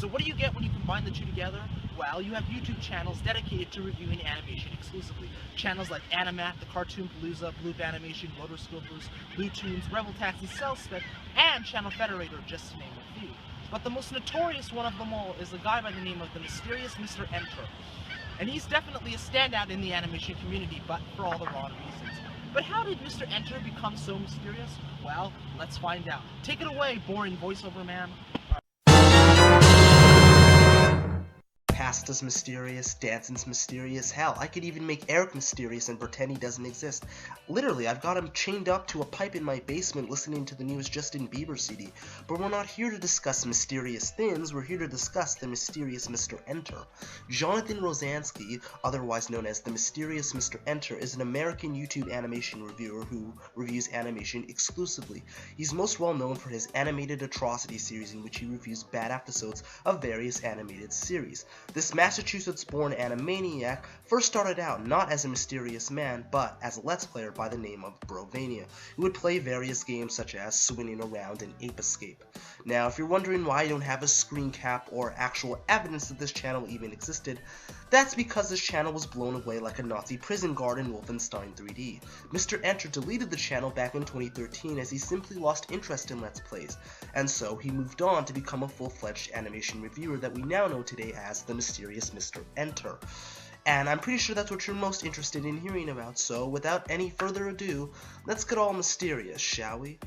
So what do you get when you combine the two together? Well, you have YouTube channels dedicated to reviewing animation exclusively. Channels like Animat, The Cartoon Palooza, Bloop Animation, Motor Scoopers, Blue Tunes, Rebel Taxi, Cellspec, and Channel Federator, just to name a few. But the most notorious one of them all is a guy by the name of the mysterious Mr. Enter. And he's definitely a standout in the animation community, but for all the wrong reasons. But how did Mr. Enter become so mysterious? Well, let's find out. Take it away, boring voiceover man. Pasta's mysterious, Danson's mysterious, hell, I could even make Eric mysterious and pretend he doesn't exist. Literally, I've got him chained up to a pipe in my basement listening to the newest Justin Bieber CD. But we're not here to discuss mysterious things, we're here to discuss the mysterious Mr. Enter. Jonathan Rosansky, otherwise known as the mysterious Mr. Enter, is an American YouTube animation reviewer who reviews animation exclusively. He's most well known for his animated atrocity series in which he reviews bad episodes of various animated series. This Massachusetts-born animaniac first started out not as a mysterious man, but as a Let's Player by the name of Brovania, who would play various games such as Swinging Around and Ape Escape. Now, if you're wondering why I don't have a screen cap or actual evidence that this channel even existed, that's because this channel was blown away like a Nazi prison guard in Wolfenstein 3D. Mr. Enter deleted the channel back in 2013 as he simply lost interest in Let's Plays, and so he moved on to become a full-fledged animation reviewer that we now know today as the mysterious Mr. Enter. And I'm pretty sure that's what you're most interested in hearing about, so without any further ado, let's get all mysterious, shall we?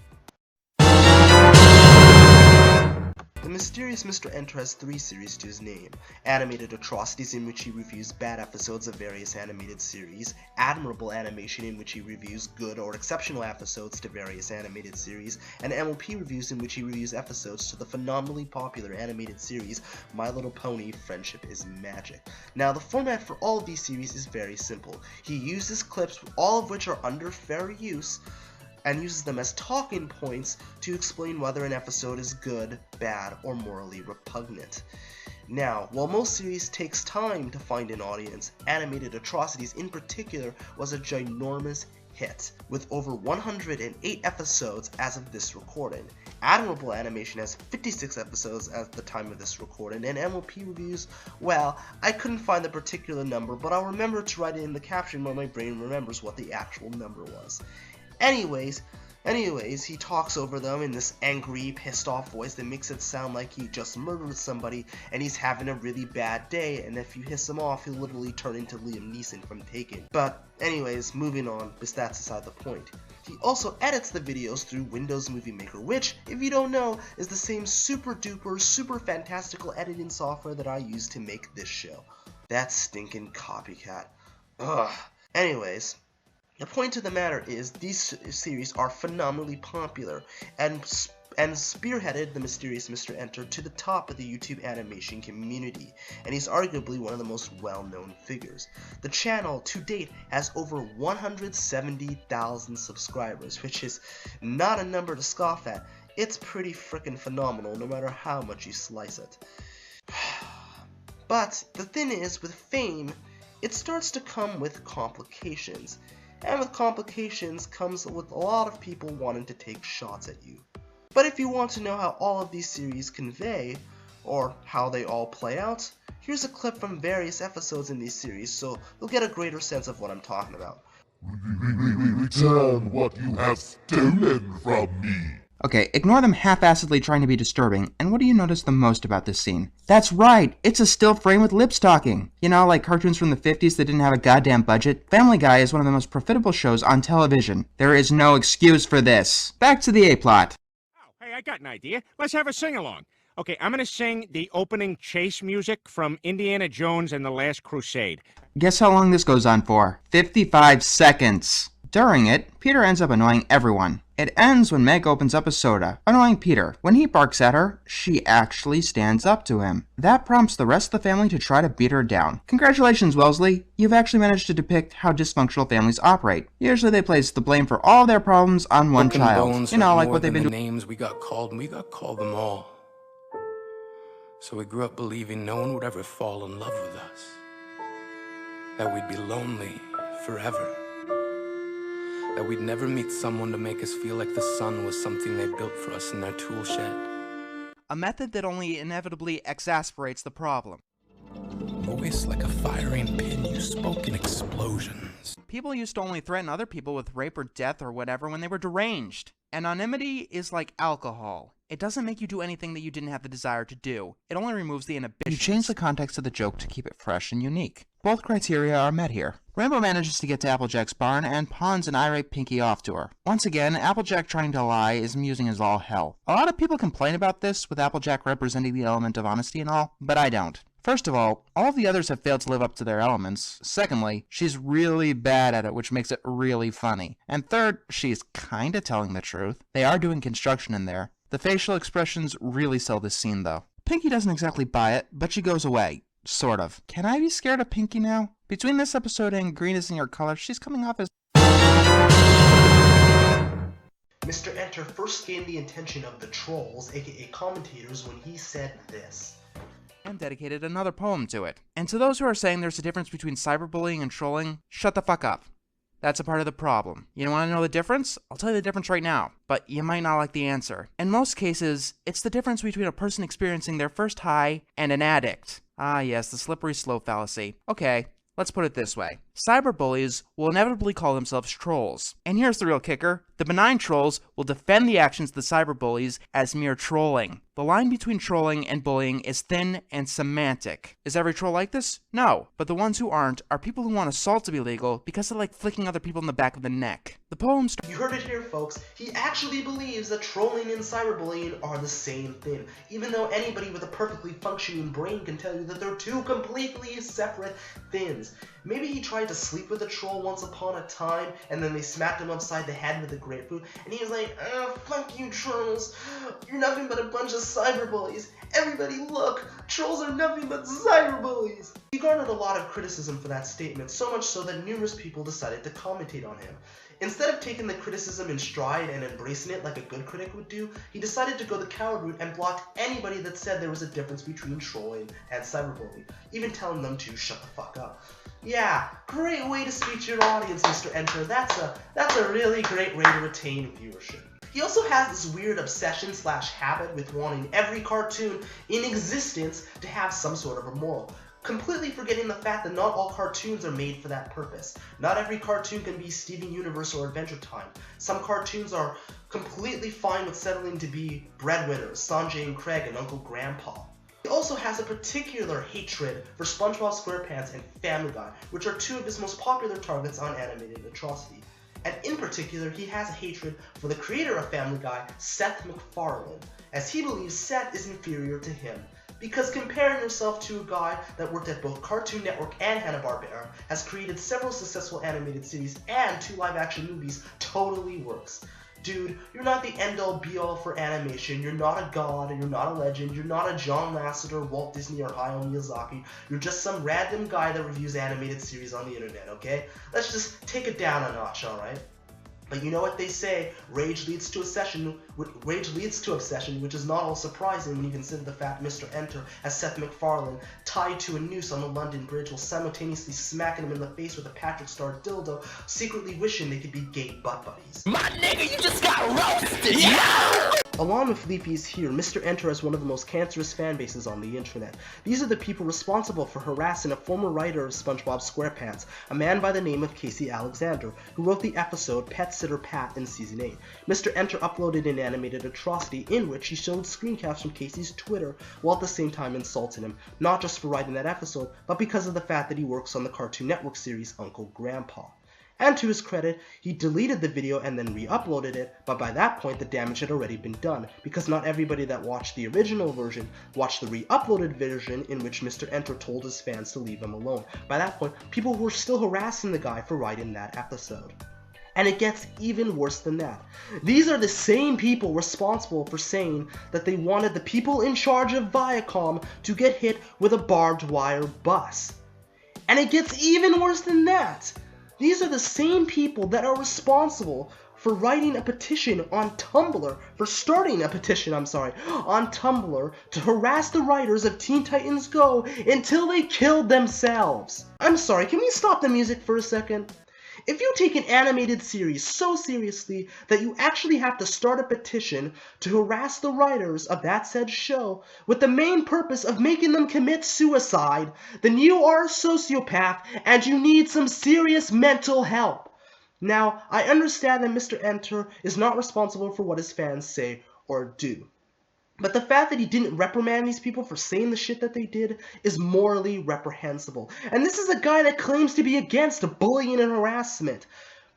The Mysterious Mr. Enter has 3 series to his name: Animated Atrocities, in which he reviews bad episodes of various animated series; Admirable Animation, in which he reviews good or exceptional episodes to various animated series; and MLP Reviews, in which he reviews episodes to the phenomenally popular animated series My Little Pony: Friendship is Magic. Now, the format for all of these series is very simple. He uses clips, all of which are under fair use, and uses them as talking points to explain whether an episode is good, bad, or morally repugnant. Now, while most series takes time to find an audience, Animated Atrocities in particular was a ginormous hit, with over 108 episodes as of this recording. Admirable Animation has 56 episodes at the time of this recording, and MLP Reviews, well, I couldn't find the particular number, but I'll remember to write it in the caption when my brain remembers what the actual number was. Anyways, he talks over them in this angry, pissed off voice that makes it sound like he just murdered somebody and he's having a really bad day, and if you hiss him off, he'll literally turn into Liam Neeson from Taken. But anyways, moving on, because that's beside the point. He also edits the videos through Windows Movie Maker, which, if you don't know, is the same super duper, super fantastical editing software that I use to make this show. That stinking copycat. Ugh. Anyways, the point of the matter is, these series are phenomenally popular and spearheaded the Mysterious Mr. Enter to the top of the YouTube animation community, and he's arguably one of the most well-known figures. The channel, to date, has over 170,000 subscribers, which is not a number to scoff at. It's pretty frickin' phenomenal, no matter how much you slice it. But the thing is, with fame, it starts to come with complications. And with complications comes with a lot of people wanting to take shots at you. But if you want to know how all of these series convey, or how they all play out, here's a clip from various episodes in these series, so you'll get a greater sense of what I'm talking about. Return what you have stolen from me. Okay, ignore them half-assedly trying to be disturbing, and what do you notice the most about this scene? That's right, it's a still frame with lips talking. You know, like cartoons from the 50s that didn't have a goddamn budget? Family Guy is one of the most profitable shows on television. There is no excuse for this. Back to the A-plot. Oh, hey, I got an idea. Let's have a sing-along. Okay, I'm gonna sing the opening chase music from Indiana Jones and the Last Crusade. Guess how long this goes on for? 55 seconds. During it, Peter ends up annoying everyone. It ends when Meg opens up a soda, annoying Peter. When he barks at her, she actually stands up to him. That prompts the rest of the family to try to beat her down. Congratulations, Wellesley. You've actually managed to depict how dysfunctional families operate. Usually they place the blame for all their problems on one child. You know, like what they've been doing. Names we got called, and we got called them all. So we grew up believing no one would ever fall in love with us. That we'd be lonely forever. That we'd never meet someone to make us feel like the sun was something they built for us in their tool shed. a method that only inevitably exasperates the problem. Voice like a firing pin, you spoke in explosions. People used to only threaten other people with rape or death or whatever when they were deranged. Anonymity is like alcohol. It doesn't make you do anything that you didn't have the desire to do. It only removes the inhibitions. You change the context of the joke to keep it fresh and unique. Both criteria are met here. Rainbow manages to get to Applejack's barn and pawns an irate Pinky off to her. Once again, Applejack trying to lie is amusing as all hell. A lot of people complain about this, with Applejack representing the element of honesty and all, but I don't. First of all of the others have failed to live up to their elements. Secondly, she's really bad at it, which makes it really funny. And third, she's kinda telling the truth. They are doing construction in there. The facial expressions really sell this scene, though. Pinky doesn't exactly buy it, but she goes away. Sort of. Can I be scared of Pinky now? Between this episode and Green Isn't Your Color, she's coming off as... Mr. Enter first gained the attention of the trolls, aka commentators, when he said this. And dedicated another poem to it. And to those who are saying there's a difference between cyberbullying and trolling, shut the fuck up. That's a part of the problem. You don't want to know the difference? I'll tell you the difference right now, but you might not like the answer. In most cases, it's the difference between a person experiencing their first high and an addict. Ah yes, the slippery slope fallacy. Okay, let's put it this way. Cyberbullies will inevitably call themselves trolls. And here's the real kicker. The benign trolls will defend the actions of the cyberbullies as mere trolling. The line between trolling and bullying is thin and semantic. Is every troll like this? No. But the ones who aren't are people who want assault to be legal because they like flicking other people in the back of the neck. The poem You heard it here, folks. He actually believes that trolling and cyberbullying are the same thing, even though anybody with a perfectly functioning brain can tell you that they're two completely separate things. Maybe he tried to sleep with a troll once upon a time, and then they smacked him upside the head with a grapefruit, and he was like, fuck you trolls, you're nothing but a bunch of cyberbullies. Everybody look, trolls are nothing but cyberbullies. He garnered a lot of criticism for that statement, so much so that numerous people decided to commentate on him. Instead of taking the criticism in stride and embracing it like a good critic would do, he decided to go the coward route and blocked anybody that said there was a difference between trolling and cyberbullying, even telling them to shut the fuck up. Yeah, great way to speak to your audience, Mr. Enter. That's a really great way to retain viewership. He also has this weird obsession/habit with wanting every cartoon in existence to have some sort of a moral, completely forgetting the fact that not all cartoons are made for that purpose. Not every cartoon can be Steven Universe or Adventure Time. Some cartoons are completely fine with settling to be Breadwinners, Sanjay and Craig, and Uncle Grandpa. He also has a particular hatred for SpongeBob SquarePants and Family Guy, which are two of his most popular targets on animated atrocity. And in particular, he has a hatred for the creator of Family Guy, Seth MacFarlane, as he believes Seth is inferior to him. Because comparing yourself to a guy that worked at both Cartoon Network and Hanna-Barbera, has created several successful animated series and 2 live-action movies, totally works. Dude, you're not the end-all be-all for animation, you're not a god, and you're not a legend, you're not a John Lasseter, Walt Disney, or Hayao Miyazaki, you're just some random guy that reviews animated series on the internet, okay? Let's just take it down a notch, alright? But you know what they say, rage leads to obsession, which is not all surprising when you consider the fact Mr. Enter has Seth MacFarlane tied to a noose on the London Bridge while simultaneously smacking him in the face with a Patrick Star dildo, secretly wishing they could be gay butt buddies. My nigga, you just got roasted, yeah! Along with Leafy's here, Mr. Enter has one of the most cancerous fan bases on the internet. These are the people responsible for harassing a former writer of SpongeBob SquarePants, a man by the name of Casey Alexander, who wrote the episode Pet Sitter Pat in Season 8. Mr. Enter uploaded an animated atrocity in which he showed screencaps from Casey's Twitter while at the same time insulting him, not just for writing that episode, but because of the fact that he works on the Cartoon Network series Uncle Grandpa. And to his credit, he deleted the video and then re-uploaded it, but by that point the damage had already been done, because not everybody that watched the original version watched the re-uploaded version in which Mr. Enter told his fans to leave him alone. By that point, people were still harassing the guy for writing that episode. And it gets even worse than that. These are the same people responsible for saying that they wanted the people in charge of Viacom to get hit with a barbed wire bus. And it gets even worse than that. These are the same people that are responsible for writing a petition on Tumblr, for starting a petition, on Tumblr to harass the writers of Teen Titans Go until they killed themselves. I'm sorry, can we stop the music for a second? If you take an animated series so seriously that you actually have to start a petition to harass the writers of that said show with the main purpose of making them commit suicide, then you are a sociopath and you need some serious mental help. Now, I understand that Mr. Enter is not responsible for what his fans say or do. But the fact that he didn't reprimand these people for saying the shit that they did is morally reprehensible. And this is a guy that claims to be against bullying and harassment.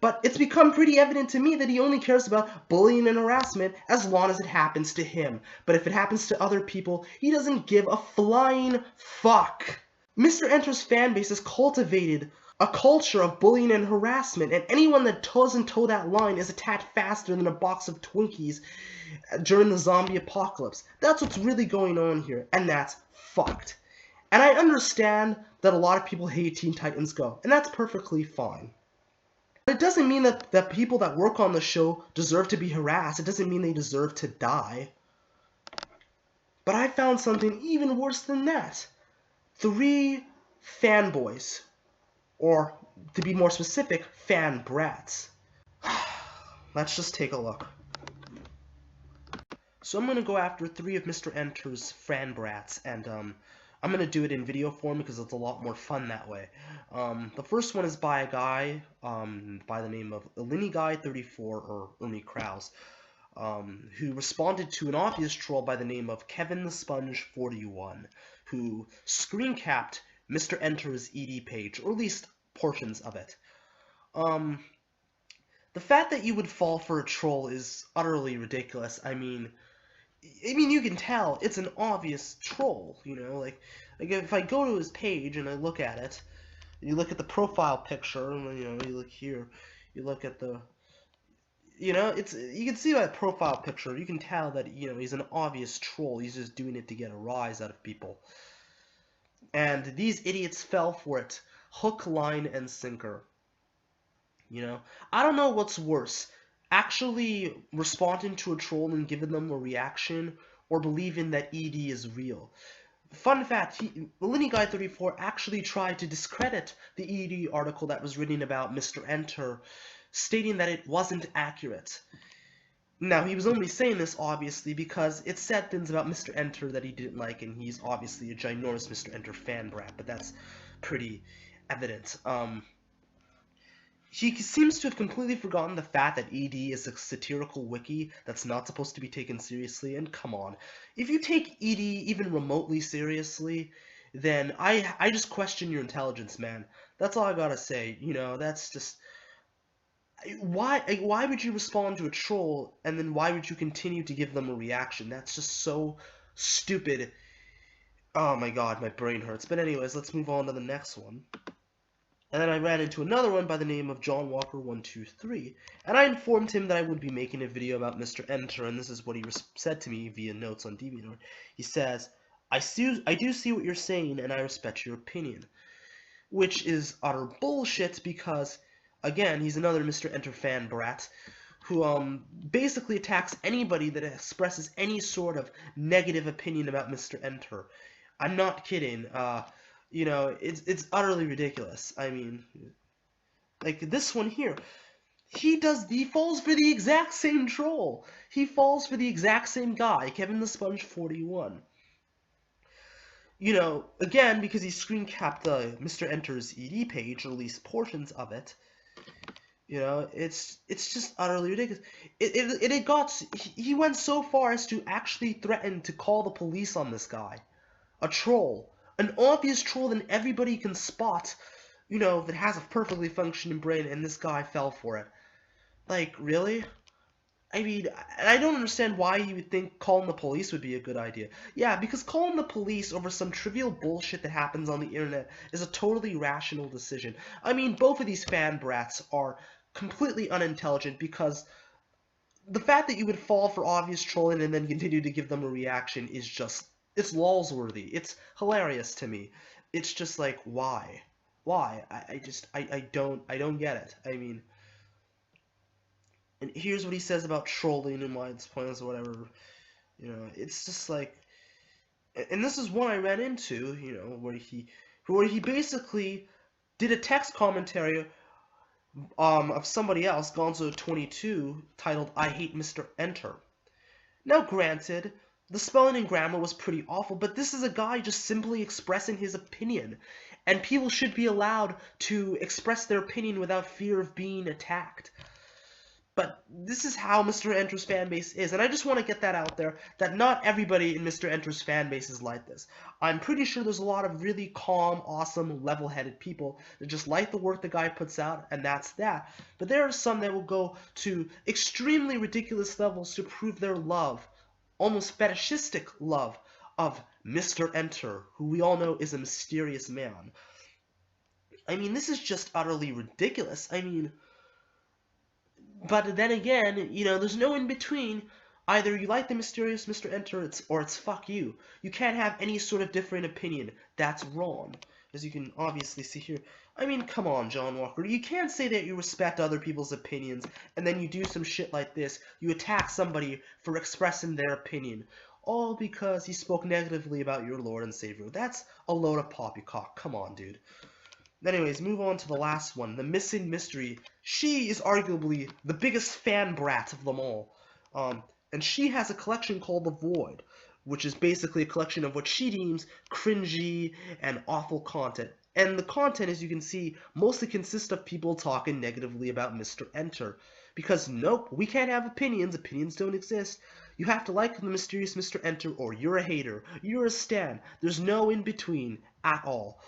But it's become pretty evident to me that he only cares about bullying and harassment as long as it happens to him. But if it happens to other people, he doesn't give a flying fuck. Mr. Enter's fanbase has cultivated a culture of bullying and harassment, and anyone that doesn't toe that line is attacked faster than a box of Twinkies during the zombie apocalypse. That's what's really going on here, and that's fucked. And I understand that a lot of people hate Teen Titans Go, and that's perfectly fine. But it doesn't mean that people that work on the show deserve to be harassed. It doesn't mean they deserve to die. But I found something even worse than that. 3 fanboys, or to be more specific, fan brats. Let's just take a look. So I'm going to go after 3 of Mr. Enter's fan brats, and I'm going to do it in video form because it's a lot more fun that way. The first one is by a guy by the name of LinnyGuy34, or Ernie Krause, who responded to an obvious troll by the name of Kevin the Sponge 41, who screen capped Mr. Enter's ED page, or at least portions of it. The fact that you would fall for a troll is utterly ridiculous. I mean, you can tell it's an obvious troll, you know, like if I go to his page and I look at it, you look at the profile picture, and you look here, you look at the, you can see by the profile picture, you can tell that, he's an obvious troll. He's just doing it to get a rise out of people. And these idiots fell for it, hook, line, and sinker. I don't know what's worse, actually responding to a troll and giving them a reaction, or believing that ED is real. Fun fact, LinnyGuy34 actually tried to discredit the ED article that was written about Mr. Enter, stating that it wasn't accurate. Now, he was only saying this, obviously, because it said things about Mr. Enter that he didn't like, and he's obviously a ginormous Mr. Enter fan brat, but that's pretty evident. He seems to have completely forgotten the fact that ED is a satirical wiki that's not supposed to be taken seriously, and come on. If you take ED even remotely seriously, then I just question your intelligence, man. That's all I gotta say. That's just... Why would you respond to a troll, and then why would you continue to give them a reaction? That's just so stupid. Oh my god, my brain hurts. But anyways, let's move on to the next one. And then I ran into another one by the name of John Walker123, and I informed him that I would be making a video about Mr. Enter, and this is what he said to me via notes on DeviantArt. He says, I do see what you're saying, and I respect your opinion. Which is utter bullshit, because, again, he's another Mr. Enter fan brat, who basically attacks anybody that expresses any sort of negative opinion about Mr. Enter. I'm not kidding. It's utterly ridiculous. I mean, like this one here, he falls for the exact same troll. He falls for the exact same guy, Kevin the Sponge 41. Again, because he screen capped Mr. Enter's ED page, or at least portions of it. It's just utterly ridiculous. He went so far as to actually threaten to call the police on this guy. A troll. An obvious troll that everybody can spot, that has a perfectly functioning brain, and this guy fell for it. Like, really? I mean, I don't understand why you would think calling the police would be a good idea. Yeah, because calling the police over some trivial bullshit that happens on the internet is a totally rational decision. I mean, both of these fan brats are completely unintelligent, because the fact that you would fall for obvious trolling and then continue to give them a reaction is just... it's lols-worthy. It's hilarious to me. It's just like, why? Why? I don't get it. I mean, and here's what he says about trolling and why it's pointless or whatever. It's just like, and this is one I ran into, where he basically did a text commentary of somebody else, Gonzo22, titled I Hate Mr. Enter. Now granted, the spelling and grammar was pretty awful, but this is a guy just simply expressing his opinion, and people should be allowed to express their opinion without fear of being attacked. But this is how Mr. Enter's fanbase is, and I just want to get that out there, that not everybody in Mr. Enter's fanbase is like this. I'm pretty sure there's a lot of really calm, awesome, level-headed people that just like the work the guy puts out, and that's that. But there are some that will go to extremely ridiculous levels to prove their love, almost fetishistic love, of Mr. Enter, who we all know is a mysterious man. I mean, this is just utterly ridiculous. I mean... But then again, you know, there's no in-between. Either you like the mysterious Mr. Enter, or it's fuck you. You can't have any sort of different opinion. That's wrong. As you can obviously see here. I mean, come on, John Walker. You can't say that you respect other people's opinions, and then you do some shit like this. You attack somebody for expressing their opinion. All because he spoke negatively about your Lord and Savior. That's a load of poppycock. Come on, dude. Anyways, move on to the last one, the Missing Mystery. She is arguably the biggest fanbrat of them all. And she has a collection called The Void, which is basically a collection of what she deems cringy and awful content. And the content, as you can see, mostly consists of people talking negatively about Mr. Enter. Because, nope, we can't have opinions. Opinions don't exist. You have to like the mysterious Mr. Enter, or you're a hater. You're a stan. There's no in-between at all.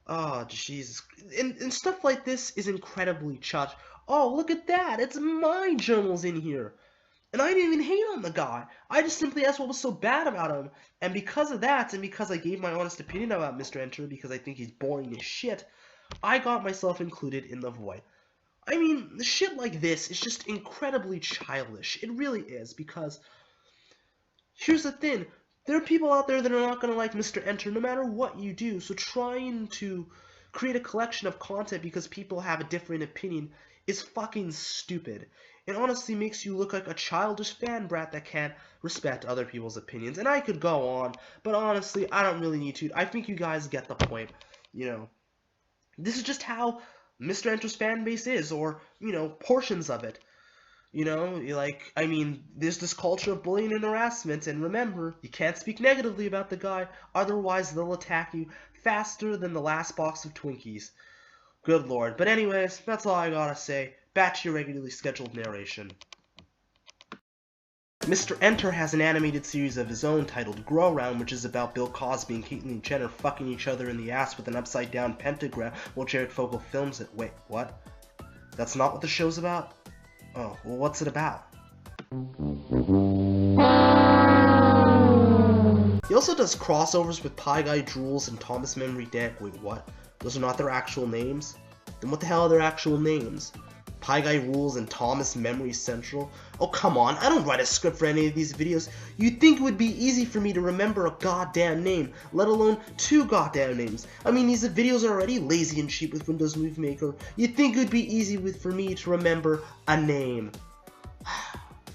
Oh, Jesus. And stuff like this is incredibly chutch. Oh, look at that. It's my journals in here. And I didn't even hate on the guy. I just simply asked what was so bad about him. And because of that, and because I gave my honest opinion about Mr. Enter, because I think he's boring as shit, I got myself included in The Void. I mean, shit like this is just incredibly childish. It really is, because here's the thing. There are people out there that are not going to like Mr. Enter no matter what you do, so trying to create a collection of content because people have a different opinion is fucking stupid. It honestly makes you look like a childish fan brat that can't respect other people's opinions. And I could go on, but honestly, I don't really need to. I think you guys get the point. You know, this is just how Mr. Enter's fan base is, or, you know, portions of it. You know, like, I mean, there's this culture of bullying and harassment, and remember, you can't speak negatively about the guy, otherwise they'll attack you faster than the last box of Twinkies. Good lord. But anyways, that's all I gotta say. Back to your regularly scheduled narration. Mr. Enter has an animated series of his own titled Grow Around, which is about Bill Cosby and Caitlyn Jenner fucking each other in the ass with an upside-down pentagram while Jared Fogle films it. Wait, what? That's not what the show's about? Oh, well, what's it about? He also does crossovers with Pie Guy Drools and Thomas Memory Dan. Wait, what? Those are not their actual names? Then what the hell are their actual names? Pie Guy Rules and Thomas Memory Central? Oh, come on, I don't write a script for any of these videos. You'd think it would be easy for me to remember a goddamn name, let alone 2 goddamn names. I mean, these videos are already lazy and cheap with Windows Movie Maker. You'd think it would be easy for me to remember a name.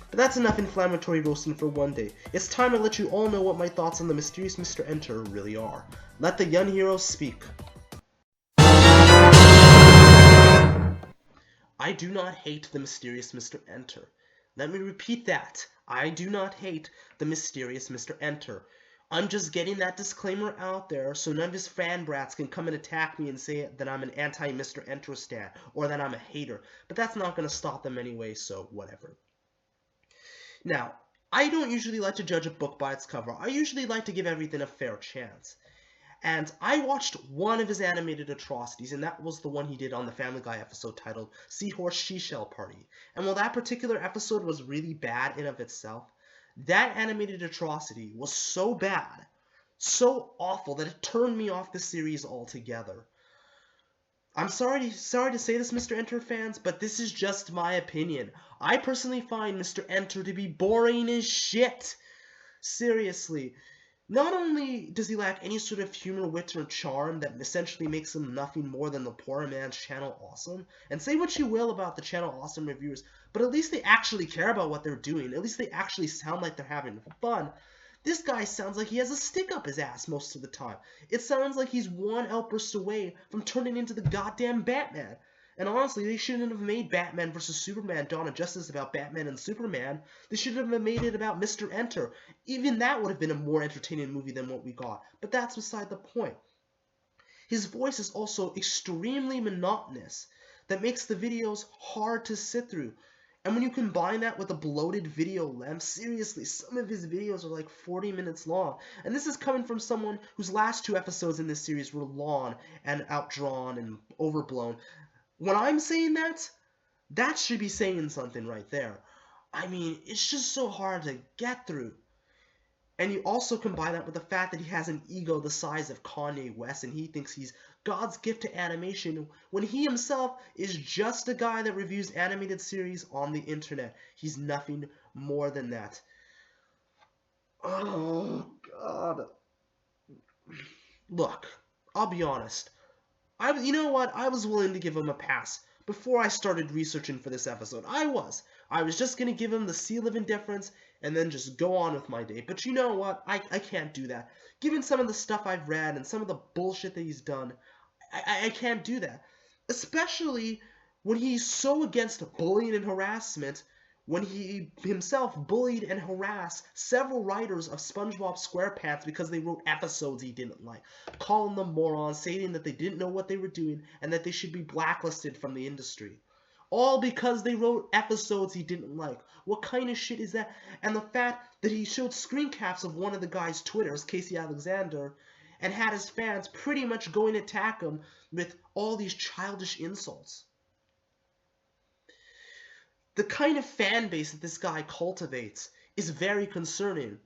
But that's enough inflammatory roasting for one day. It's time to let you all know what my thoughts on the mysterious Mr. Enter really are. Let the young hero speak. I do not hate the mysterious Mr. Enter. Let me repeat that. I do not hate the mysterious Mr. Enter. I'm just getting that disclaimer out there so none of his fan brats can come and attack me and say that I'm an anti-Mr. Enter stan or that I'm a hater. But that's not going to stop them anyway, so whatever. Now, I don't usually like to judge a book by its cover. I usually like to give everything a fair chance. And I watched one of his animated atrocities, and that was the one he did on the Family Guy episode titled Seahorse She-Shell Party. And while that particular episode was really bad in of itself, that animated atrocity was so bad, so awful, that it turned me off the series altogether. I'm sorry to say this, Mr. Enter fans, but this is just my opinion. I personally find Mr. Enter to be boring as shit. Seriously. Not only does he lack any sort of humor, wit, or charm that essentially makes him nothing more than the poor man's Channel Awesome, and say what you will about the Channel Awesome reviewers, but at least they actually care about what they're doing. At least they actually sound like they're having fun. This guy sounds like he has a stick up his ass most of the time. It sounds like he's one outburst away from turning into the goddamn Batman. And honestly, they shouldn't have made Batman vs. Superman Dawn of Justice about Batman and Superman. They should have made it about Mr. Enter. Even that would have been a more entertaining movie than what we got. But that's beside the point. His voice is also extremely monotonous. That makes the videos hard to sit through. And when you combine that with a bloated video length, seriously, some of his videos are like 40 minutes long. And this is coming from someone whose last 2 episodes in this series were long and outdrawn and overblown. When I'm saying that, that should be saying something right there. I mean, it's just so hard to get through. And you also combine that with the fact that he has an ego the size of Kanye West and he thinks he's God's gift to animation when he himself is just a guy that reviews animated series on the internet. He's nothing more than that. Oh, God. Look, I'll be honest. You know what? I was willing to give him a pass before I started researching for this episode. I was just going to give him the seal of indifference and then just go on with my day. But you know what? I can't do that. Given some of the stuff I've read and some of the bullshit that he's done, I can't do that. Especially when he's so against bullying and harassment, when he himself bullied and harassed several writers of SpongeBob SquarePants because they wrote episodes he didn't like, calling them morons, saying that they didn't know what they were doing and that they should be blacklisted from the industry. All because they wrote episodes he didn't like. What kind of shit is that? And the fact that he showed screen caps of one of the guy's Twitters, Casey Alexander, and had his fans pretty much going to attack him with all these childish insults. The kind of fan base that this guy cultivates is very concerning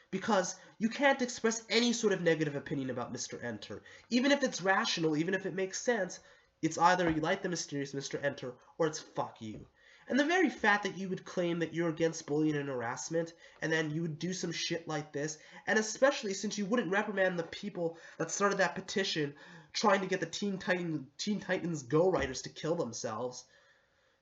because you can't express any sort of negative opinion about Mr. Enter. Even if it's rational, even if it makes sense, it's either you like the mysterious Mr. Enter or it's fuck you. And the very fact that you would claim that you're against bullying and harassment and then you would do some shit like this, and especially since you wouldn't reprimand the people that started that petition trying to get the Teen Titans Go writers to kill themselves,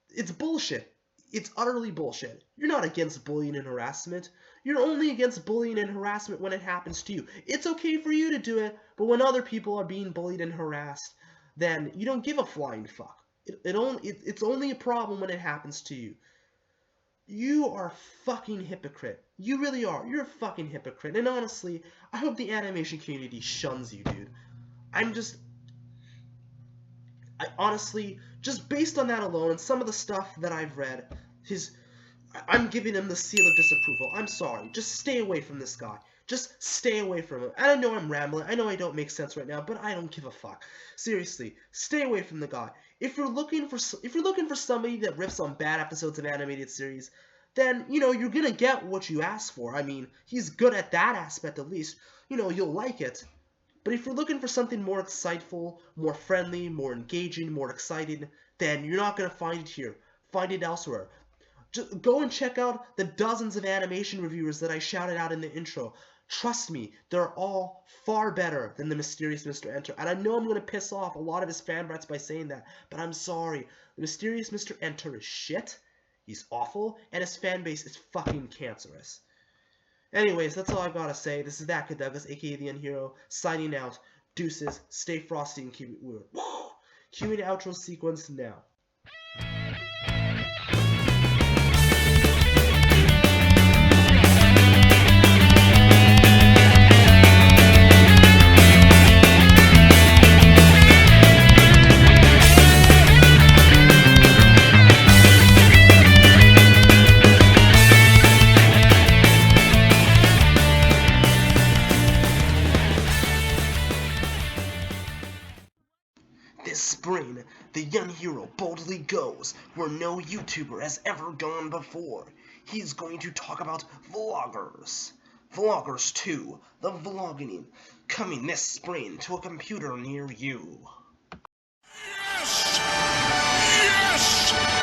it's bullshit. It's utterly bullshit. You're not against bullying and harassment. You're only against bullying and harassment when it happens to you. It's okay for you to do it, but when other people are being bullied and harassed, then you don't give a flying fuck. It's only a problem when it happens to you. You are a fucking hypocrite. You really are. You're a fucking hypocrite. And honestly, I hope the animation community shuns you, dude. Honestly, just based on that alone and some of the stuff that I've read, I'm giving him the seal of disapproval. I'm sorry. Just stay away from this guy. Just stay away from him. I know I'm rambling. I know I don't make sense right now, but I don't give a fuck. Seriously, stay away from the guy. If you're looking for somebody that riffs on bad episodes of animated series, then, you know, you're gonna get what you ask for. I mean, he's good at that aspect at least. You know, you'll like it. But if you're looking for something more insightful, more friendly, more engaging, more exciting, then you're not going to find it here. Find it elsewhere. Just go and check out the dozens of animation reviewers that I shouted out in the intro. Trust me, they're all far better than the mysterious Mr. Enter. And I know I'm going to piss off a lot of his fanbrats by saying that, but I'm sorry. The mysterious Mr. Enter is shit, he's awful, and his fanbase is fucking cancerous. Anyways, that's all I've got to say. This is ThatKidDouglas, aka the Unhero, signing out. Deuces, stay frosty and keep it weird. Cue an outro sequence now. This spring, the young hero boldly goes where no YouTuber has ever gone before. He's going to talk about vloggers. Vloggers 2, the vlogging, coming this spring to a computer near you. Yes! Yes!